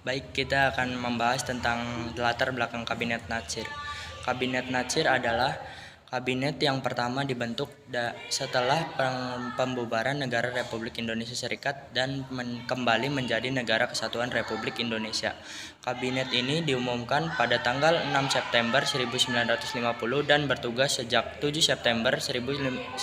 Baik, kita akan membahas tentang latar belakang Kabinet Natsir. Kabinet Natsir adalah kabinet yang pertama dibentuk setelah pembubaran negara Republik Indonesia Serikat dan kembali menjadi Negara Kesatuan Republik Indonesia. Kabinet ini diumumkan pada tanggal 6 September 1950 dan bertugas sejak 7 September 1950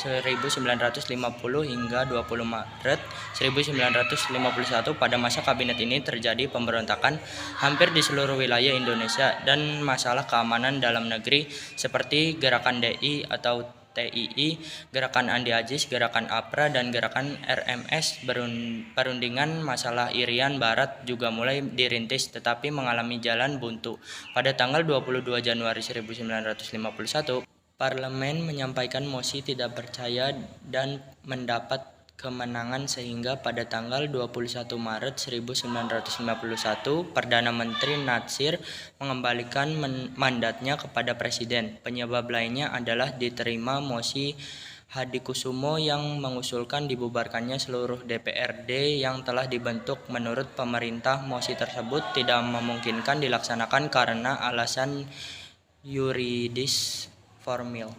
hingga 20 Maret 1951. Pada masa kabinet ini terjadi pemberontakan hampir di seluruh wilayah Indonesia dan masalah keamanan dalam negeri seperti Gerakan DI atau TII, Gerakan Andi Ajis, Gerakan APRA, dan Gerakan RMS. Perundingan masalah Irian Barat juga mulai dirintis tetapi mengalami jalan buntu. Pada tanggal 22 Januari 1951, Parlemen menyampaikan mosi tidak percaya dan mendapat kemenangan sehingga pada tanggal 21 Maret 1951 Perdana Menteri Natsir mengembalikan mandatnya kepada Presiden. Penyebab lainnya adalah diterima mosi Hadikusumo yang mengusulkan dibubarkannya seluruh DPRD yang telah dibentuk. Menurut pemerintah, mosi tersebut tidak memungkinkan dilaksanakan karena alasan yuridis formil.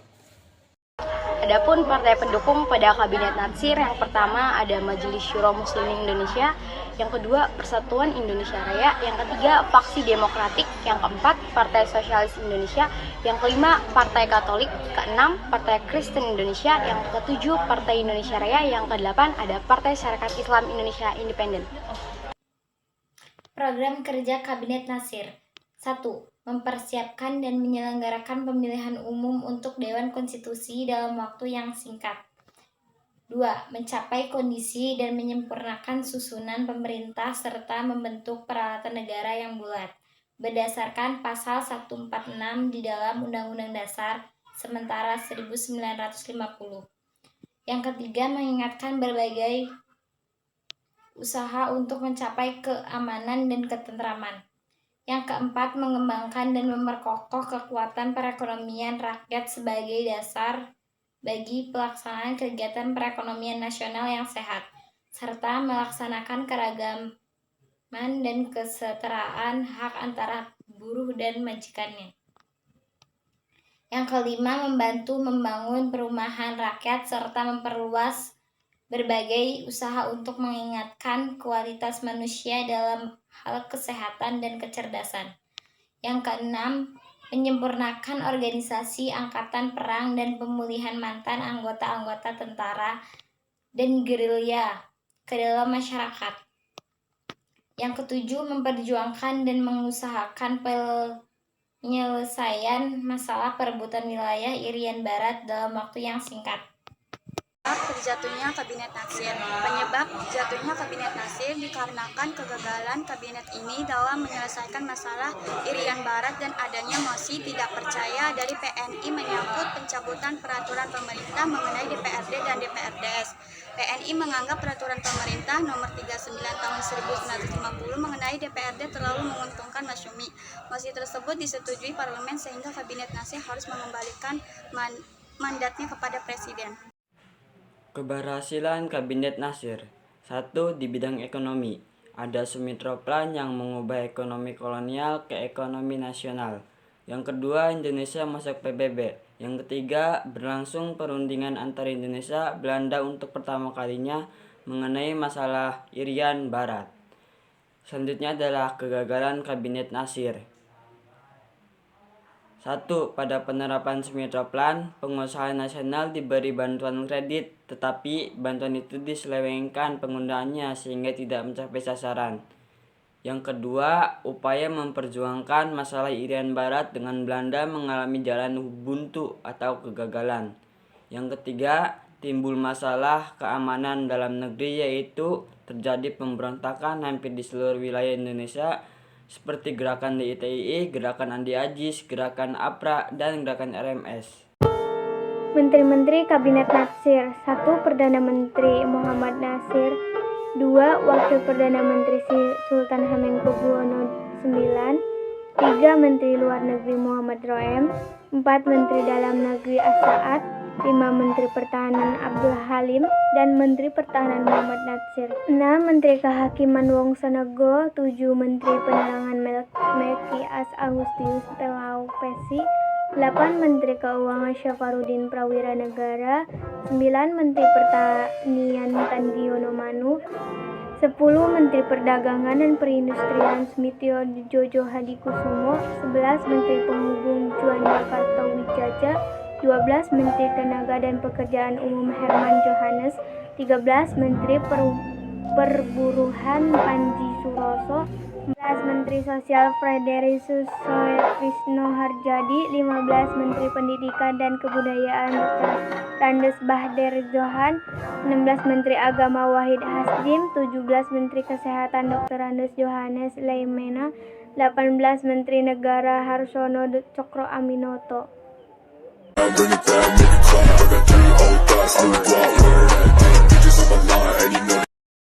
Adapun partai pendukung pada Kabinet Natsir, yang pertama ada Majelis Syuro Muslimin Indonesia, yang kedua Persatuan Indonesia Raya, yang ketiga Faksi Demokratik, yang keempat Partai Sosialis Indonesia, yang kelima Partai Katolik, keenam Partai Kristen Indonesia, yang ketujuh Partai Indonesia Raya, yang kedelapan ada Partai Syarikat Islam Indonesia Independen. Program kerja Kabinet Natsir. 1. Mempersiapkan dan menyelenggarakan pemilihan umum untuk Dewan Konstitusi dalam waktu yang singkat. 2. Mencapai kondisi dan menyempurnakan susunan pemerintah serta membentuk peralatan negara yang bulat berdasarkan pasal 146 di dalam Undang-Undang Dasar sementara 1950. Yang ketiga, mengingatkan berbagai usaha untuk mencapai keamanan dan ketentraman. Yang keempat, mengembangkan dan memperkokoh kekuatan perekonomian rakyat sebagai dasar bagi pelaksanaan kegiatan perekonomian nasional yang sehat, serta melaksanakan keragaman dan kesetaraan hak antara buruh dan majikannya. Yang kelima, membantu membangun perumahan rakyat serta memperluas berbagai usaha untuk meningkatkan kualitas manusia dalam hal kesehatan dan kecerdasan. Yang keenam, menyempurnakan organisasi angkatan perang dan pemulihan mantan anggota-anggota tentara dan gerilya ke dalam masyarakat. Yang ketujuh, memperjuangkan dan mengusahakan penyelesaian masalah perebutan wilayah Irian Barat dalam waktu yang singkat. Terjatuhnya Kabinet Natsir. Penyebab jatuhnya Kabinet Natsir dikarenakan kegagalan kabinet ini dalam menyelesaikan masalah Irian Barat dan adanya mosi tidak percaya dari PNI menyangkut pencabutan peraturan pemerintah mengenai DPRD dan DPRDS. PNI menganggap peraturan pemerintah nomor 39 tahun 1950 mengenai DPRD terlalu menguntungkan Masyumi. Mosi tersebut disetujui parlemen sehingga Kabinet Natsir harus mengembalikan mandatnya kepada Presiden. Keberhasilan Kabinet Natsir. 1. Di bidang ekonomi, ada Sumitra Plan yang mengubah ekonomi kolonial ke ekonomi nasional. Yang kedua, Indonesia masuk PBB. Yang ketiga, berlangsung perundingan antara Indonesia Belanda untuk pertama kalinya mengenai masalah Irian Barat. Selanjutnya adalah kegagalan Kabinet Natsir. 1. Pada penerapan Sumitra Plan, pengusaha nasional diberi bantuan kredit, tetapi bantuan itu diselewengkan penggunaannya sehingga tidak mencapai sasaran. Yang kedua, upaya memperjuangkan masalah Irian Barat dengan Belanda mengalami jalan buntu atau kegagalan. Yang ketiga, timbul masalah keamanan dalam negeri, yaitu terjadi pemberontakan hampir di seluruh wilayah Indonesia seperti Gerakan DITII, Gerakan Andi Ajis, Gerakan APRA, dan Gerakan RMS. Menteri-Menteri Kabinet Natsir. 1. Perdana Menteri Muhammad Nasir. 2. Wakil Perdana Menteri Sultan Hamengkubuwono IX. 3. Menteri Luar Negeri Muhammad Roem. 4. Menteri Dalam Negeri As-Saad. 5. Menteri Pertahanan Abdul Halim dan Menteri Pertahanan Muhammad Natsir. 6. Menteri Kehakiman Wongsonego. 7. Menteri Penerangan Melkias Agustius Pelaupesi. 8. Menteri Keuangan Syafarudin Prawira Negara. 9. Menteri Pertanian Tandiono Manu. 10. Menteri Perdagangan dan Perindustrian Sumityo Jojo Hadikusumo. 11. Menteri Penghubung Juanda Kartowijaja. 12. Menteri Tenaga dan Pekerjaan Umum Herman Johannes. 13. Menteri Perburuhan Panji Suroso. 14. Menteri Sosial Fredericus Soetrisno Harjadi. 15. Menteri Pendidikan dan Kebudayaan Dr. Randes Bahder Johan. 16. Menteri Agama Wahid Hasjim. 17. Menteri Kesehatan Dr. Randes Johannes Leimena. 18. Menteri Negara Harsono Cokro Aminoto.